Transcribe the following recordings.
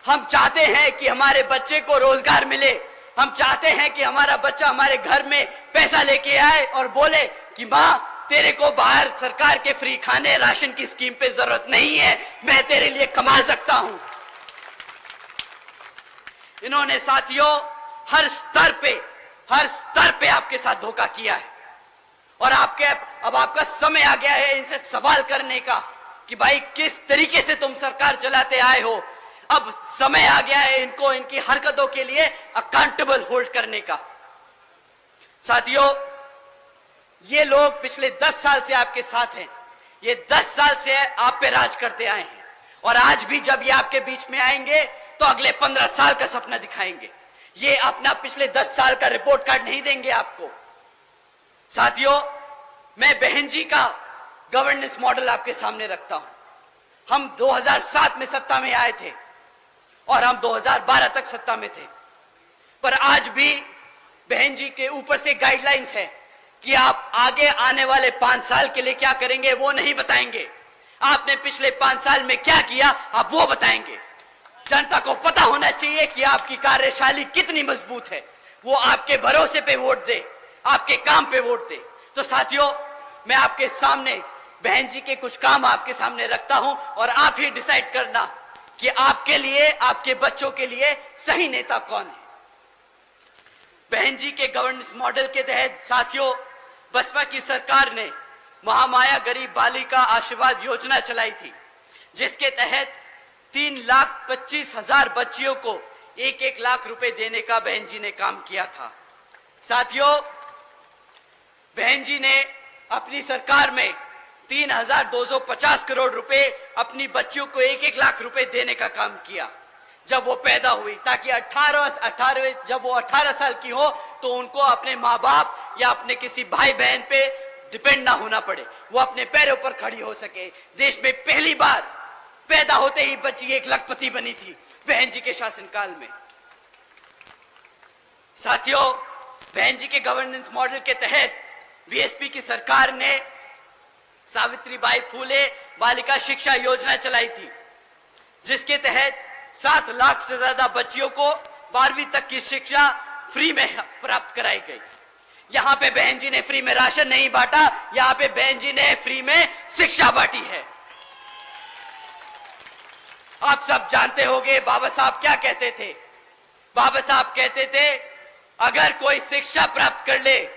हम चाहते हैं कि हमारे बच्चे को रोजगार मिले। हम चाहते हैं कि हमारा बच्चा हमारे घर में पैसा लेके आए और बोले कि माँ, तेरे को बाहर सरकार के फ्री खाने राशन की स्कीम पे जरूरत नहीं है, मैं तेरे लिए कमा सकता हूं। इन्होंने साथियों हर स्तर पे आपके साथ धोखा किया है और अब आपका समय आ गया है इनसे सवाल करने का कि भाई किस तरीके से तुम सरकार चलाते आए हो। अब समय आ गया है इनको इनकी हरकतों के लिए अकाउंटेबल होल्ड करने का। साथियों, ये लोग पिछले 10 साल से आपके साथ हैं, ये 10 साल से आप पे राज करते आए हैं और आज भी जब ये आपके बीच में आएंगे तो अगले 15 साल का सपना दिखाएंगे। ये अपना पिछले 10 साल का रिपोर्ट कार्ड नहीं देंगे आपको। साथियों, मैं बहन जी का गवर्नेंस मॉडल आपके सामने रखता हूं। हम 2007 में सत्ता में आए थे और हम 2012 तक सत्ता में थे, पर आज भी बहन जी के ऊपर से गाइडलाइंस है कि आप आगे आने वाले 5 साल के लिए क्या करेंगे वो नहीं बताएंगे। आपने पिछले 5 साल में क्या किया आप वो बताएंगे। जनता को पता होना चाहिए कि आपकी कार्यशैली कितनी मजबूत है, वो आपके भरोसे पे वोट दे, आपके काम पे वोट दे। तो साथियों, मैं आपके सामने बहन जी के कुछ काम आपके सामने रखता हूं और आप ही डिसाइड करना कि आपके लिए, आपके बच्चों के लिए सही नेता कौन है। बहन जी के गवर्नेंस मॉडल के तहत साथियों, बसपा की सरकार ने महामाया गरीब बालिका आशीर्वाद योजना चलाई थी, जिसके तहत 3,25,000 बच्चियों को 1-1 लाख रुपए देने का बहन जी ने काम किया था। साथियों, बहन जी ने अपनी सरकार में 3,250 करोड़ रुपए अपनी बच्चियों को 1-1 लाख रुपए देने का काम किया जब वो पैदा हुई, ताकि जब वो 18 साल की हो तो उनको अपने माँ बाप या अपने किसी भाई बहन पे डिपेंड ना होना पड़े, वो अपने पैरों पर खड़ी हो सके। देश में पहली बार पैदा होते ही बच्ची 1 लाखपति बनी थी बहन जी के शासनकाल में। साथियों, बहन जी के गवर्नेंस मॉडल के तहत बीएसपी की सरकार ने सावित्रीबाई फूले बालिका शिक्षा योजना चलाई थी, जिसके तहत 7 लाख से ज्यादा बच्चियों को 12वीं तक की शिक्षा फ्री में प्राप्त कराई गई। यहां पे बहन जी ने फ्री में राशन नहीं बांटा, यहां पे बहन जी ने फ्री में शिक्षा बांटी है। आप सब जानते होंगे बाबा साहब क्या कहते थे। बाबा साहब कहते थे, अगर कोई शिक्षा प्राप्त कर ले,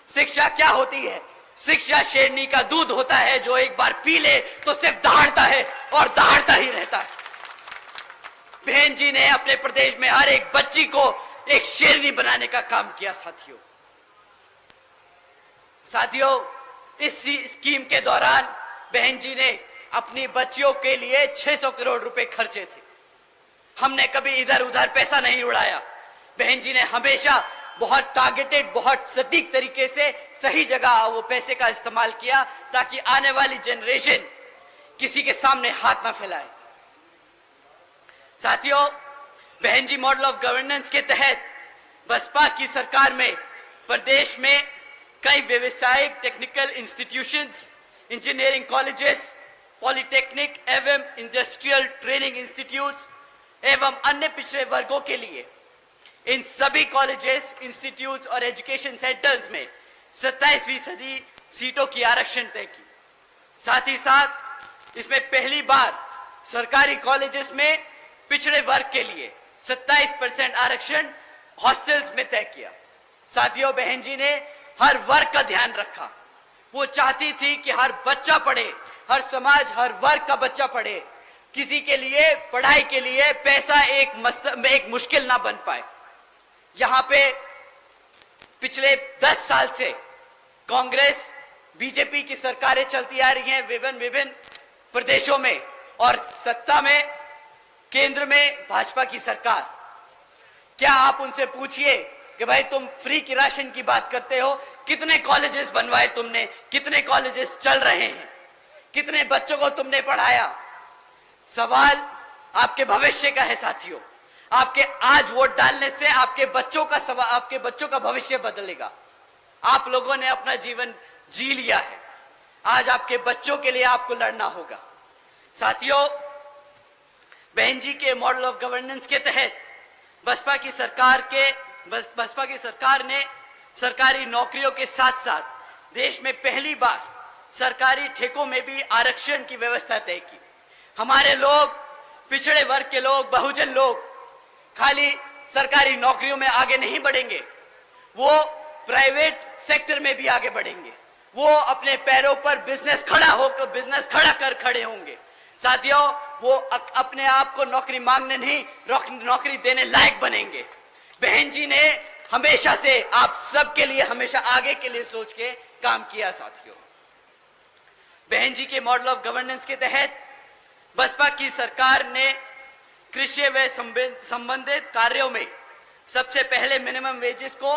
शिक्षा क्या होती है? शिक्षा शेरनी का दूध होता है, जो एक बार पी ले तो सिर्फ दहाड़ता है और दहाड़ता ही रहता है। बहन जी ने अपने प्रदेश में हर एक बच्ची को एक शेरनी बनाने का काम किया। साथियों, इस स्कीम के दौरान बहन जी ने अपनी बच्चियों के लिए 600 करोड़ रुपए खर्चे थे। हमने कभी इधर उधर पैसा नहीं उड़ाया। बहन जी ने हमेशा बहुत टारगेटेड, बहुत सटीक तरीके से सही जगह वो पैसे का इस्तेमाल किया, ताकि आने वाली जनरेशन किसी के सामने हाथ ना फैलाए। साथियों, बहन जी मॉडल ऑफ गवर्नेंस के तहत बसपा की सरकार में प्रदेश में कई व्यवसायिक technical institutions, engineering colleges, polytechnic एवं इंडस्ट्रियल ट्रेनिंग इंस्टीट्यूट्स एवं अन्य पिछड़े वर्गों के लिए इन सभी कॉलेजेस, इंस्टीट्यूट्स और एजुकेशन सेंटर्स में 27% सीटों की आरक्षण तय की। साथ ही साथ इसमें पहली बार सरकारी कॉलेजेस में पिछड़े वर्ग के लिए 27% आरक्षण हॉस्टल्स में तय किया। साथियों, बहन जी ने हर वर्ग का ध्यान रखा। वो चाहती थी कि हर बच्चा पढ़े, हर समाज, हर वर्ग का बच्चा पढ़े। किसी के लिए पढ़ाई के लिए पैसा एक मुश्किल ना बन पाए। यहां पे पिछले 10 साल से कांग्रेस, बीजेपी की सरकारें चलती आ रही हैं विभिन्न प्रदेशों में, और सत्ता में केंद्र में भाजपा की सरकार। क्या आप उनसे पूछिए कि भाई तुम फ्री की राशन की बात करते हो, कितने कॉलेजेस बनवाए तुमने, कितने कॉलेजेस चल रहे हैं, कितने बच्चों को तुमने पढ़ाया? सवाल आपके भविष्य का है साथियों। आपके आज वोट डालने से आपके बच्चों का भविष्य बदलेगा। आप लोगों ने अपना जीवन जी लिया है, आज आपके बच्चों के लिए आपको लड़ना होगा। साथियों, बहन जी के मॉडल ऑफ गवर्नेंस के तहत बसपा की सरकार ने सरकारी नौकरियों के साथ साथ देश में पहली बार सरकारी ठेकों में भी आरक्षण की व्यवस्था तय की। हमारे लोग, पिछड़े वर्ग के लोग, बहुजन लोग खाली सरकारी नौकरियों में आगे नहीं बढ़ेंगे, वो प्राइवेट सेक्टर में भी आगे बढ़ेंगे। वो अपने पैरों पर बिजनेस खड़ा कर खड़े होंगे। साथियों, वो अपने आप को नौकरी मांगने नहीं, नौकरी देने लायक बनेंगे। बहन जी ने हमेशा से आप सबके लिए, हमेशा आगे के लिए सोच के काम किया। साथियों, बहन जी के मॉडल ऑफ गवर्नेंस के तहत बसपा की सरकार ने कृषि व संबंधित कार्यों में सबसे पहले मिनिमम वेजेस को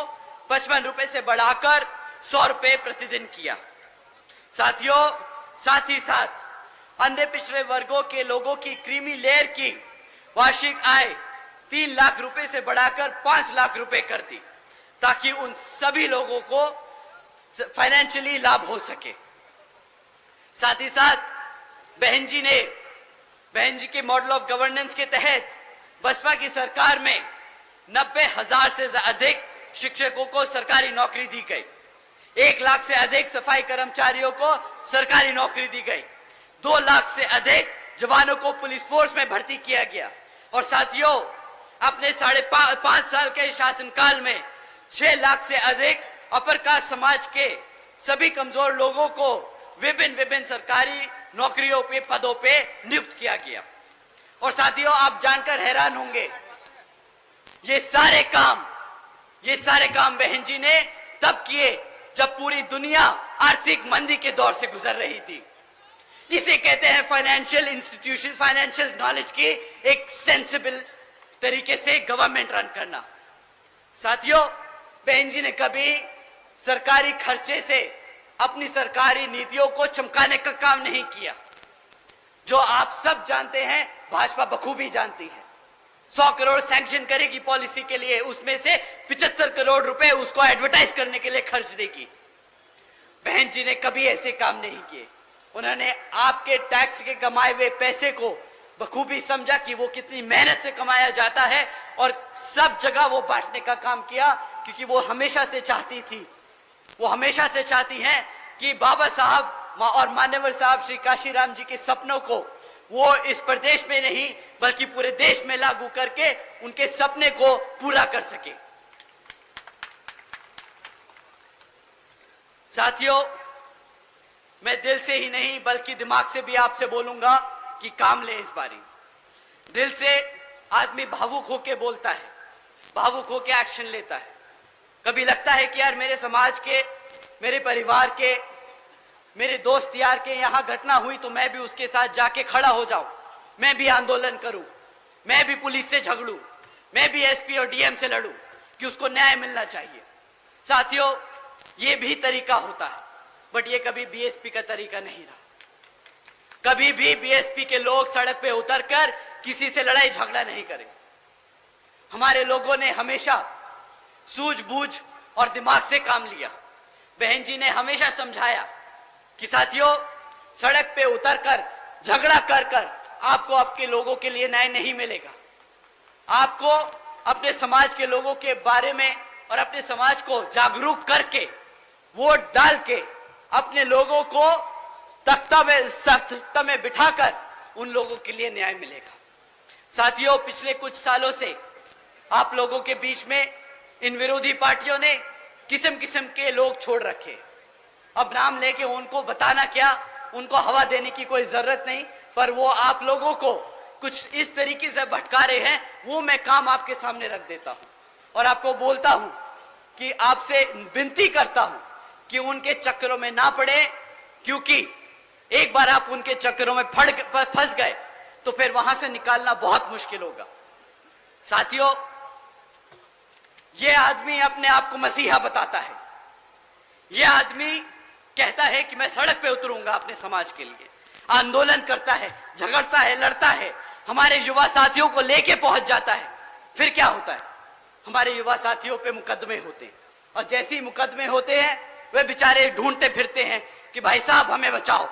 55 रुपए से बढ़ाकर 100 रुपए प्रतिदिन किया। साथियों, साथ ही साथ अन्य पिछड़े वर्गों के लोगों की क्रीमी लेयर की वार्षिक आय 3 लाख रुपए से बढ़ाकर 5 लाख रुपए कर दी, ताकि उन सभी लोगों को फाइनेंशियली लाभ हो सके। साथ ही साथ बहन जी के मॉडल ऑफ गवर्नेंस के तहत बसपा की सरकार में 90,000 से अधिक शिक्षकों को सरकारी नौकरी दी गई। 1 लाख से अधिक सफाई कर्मचारियों को सरकारी नौकरी दी गई। 2 लाख से अधिक जवानों को पुलिस फोर्स में भर्ती किया गया। और साथियों, अपने 5.5 साल के शासनकाल में 6 लाख से अधिक अपर कास्ट समाज के सभी कमजोर लोगों को विभिन्न सरकारी नौकरियों पे, पदों पे नियुक्त किया गया। और साथियों, आप जानकर हैरान होंगे, ये सारे काम बहन जी ने तब किए जब पूरी दुनिया आर्थिक मंदी के दौर से गुजर रही थी। इसे कहते हैं फाइनेंशियल इंस्टीट्यूशन, फाइनेंशियल नॉलेज की एक सेंसिबल तरीके से गवर्नमेंट रन करना। साथियों, बहन जी ने कभी सरकारी खर्चे से अपनी सरकारी नीतियों को चमकाने का काम नहीं किया। जो आप सब जानते हैं, भाजपा बखूबी जानती है। 100 करोड़ सैंक्शन करेगी पॉलिसी के लिए, उसमें से 75 करोड़ रुपए उसको एडवर्टाइज करने के लिए खर्च देगी। बहन जी ने कभी ऐसे काम नहीं किए। उन्होंने आपके टैक्स के कमाए हुए पैसे को बखूबी समझा कि वो कितनी मेहनत से कमाया जाता है, और सब जगह वो बांटने का काम किया, क्योंकि वो हमेशा से चाहती हैं कि बाबा साहब और मान्यवर साहब श्री काशीराम जी के सपनों को वो इस प्रदेश में नहीं बल्कि पूरे देश में लागू करके उनके सपने को पूरा कर सके। साथियों, मैं दिल से ही नहीं बल्कि दिमाग से भी आपसे बोलूंगा कि काम ले इस बारी। दिल से आदमी भावुक होके बोलता है, भावुक होके एक्शन लेता है। कभी लगता है कि यार मेरे समाज के, मेरे परिवार के, मेरे दोस्त यार के यहाँ घटना हुई तो मैं भी उसके साथ जाके खड़ा हो जाऊं, मैं भी आंदोलन करूं, मैं भी पुलिस से झगड़ूं, मैं भी एसपी और डीएम से लड़ूं कि उसको न्याय मिलना चाहिए। साथियों, ये भी तरीका होता है, बट ये कभी बीएसपी का तरीका नहीं रहा। कभी भी बीएसपी के लोग सड़क पे उतरकर किसी से लड़ाई झगड़ा नहीं करेंगे। हमारे लोगों ने हमेशा सूझबूझ और दिमाग से काम लिया। बहन जी ने हमेशा समझाया कि साथियों, सड़क पे उतरकर झगड़ा कर आपको आपके लोगों के लिए न्याय नहीं मिलेगा। आपको अपने समाज के लोगों के बारे में और अपने समाज को जागरूक करके, वोट डाल के अपने लोगों को तख्ता में बिठाकर उन लोगों के लिए न्याय मिलेगा। साथियों, पिछले कुछ सालों से आप लोगों के बीच में इन विरोधी पार्टियों ने किस्म किस्म के लोग छोड़ रखे। अब नाम लेके उनको बताना क्या, उनको हवा देने की कोई जरूरत नहीं, पर वो आप लोगों को कुछ इस तरीके से भटका रहे हैं, वो मैं काम आपके सामने रख देता हूं और आपको बोलता हूं कि आपसे विनती करता हूं कि उनके चक्करों में ना पड़े, क्योंकि एक बार आप उनके चक्करों में फंस गए तो फिर वहां से निकालना बहुत मुश्किल होगा। साथियों, ये आदमी अपने आप को मसीहा बताता है। ये आदमी कहता है कि मैं सड़क पे उतरूंगा अपने समाज के लिए, आंदोलन करता है, झगड़ता है, लड़ता है, हमारे युवा साथियों को लेके पहुंच जाता है। फिर क्या होता है, हमारे युवा साथियों पे मुकदमे होते हैं, और जैसे ही मुकदमे होते हैं वे बेचारे ढूंढते फिरते हैं कि भाई साहब हमें बचाओ।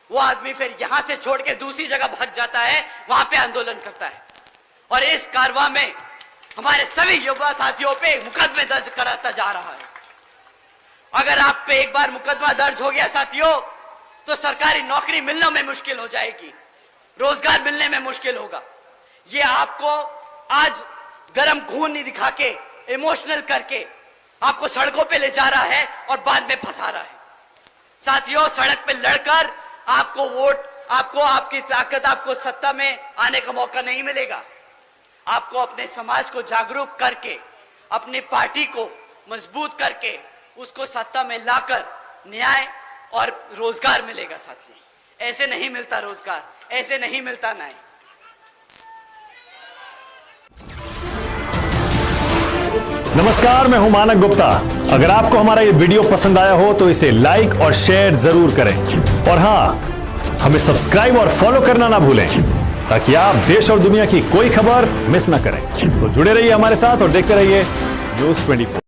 वो आदमी फिर यहां से छोड़ के दूसरी जगह भाग जाता है, वहां पे आंदोलन करता है। और इस कारवां में हमारे सभी युवा साथियों पे मुकदमे दर्ज कराता जा रहा है। अगर आप पे एक बार मुकदमा दर्ज हो गया साथियों, तो सरकारी नौकरी मिलने में मुश्किल हो जाएगी, रोजगार मिलने में मुश्किल होगा। ये आपको आज गरम खून नहीं दिखा के, इमोशनल करके आपको सड़कों पे ले जा रहा है और बाद में फंसा रहा है। साथियों, सड़क पे लड़कर आपको वोट, आपको आपकी ताकत, आपको सत्ता में आने का मौका नहीं मिलेगा। आपको अपने समाज को जागरूक करके, अपनी पार्टी को मजबूत करके, उसको सत्ता में लाकर न्याय और रोजगार मिलेगा। साथियों, ऐसे नहीं मिलता रोजगार, ऐसे नहीं मिलता न्याय। नमस्कार, मैं हूं मानक गुप्ता। अगर आपको हमारा ये वीडियो पसंद आया हो तो इसे लाइक और शेयर जरूर करें, और हां, हमें सब्सक्राइब और फॉलो करना ना भूलें, ताकि आप देश और दुनिया की कोई खबर मिस ना करें। तो जुड़े रहिए हमारे साथ और देखते रहिए News 24।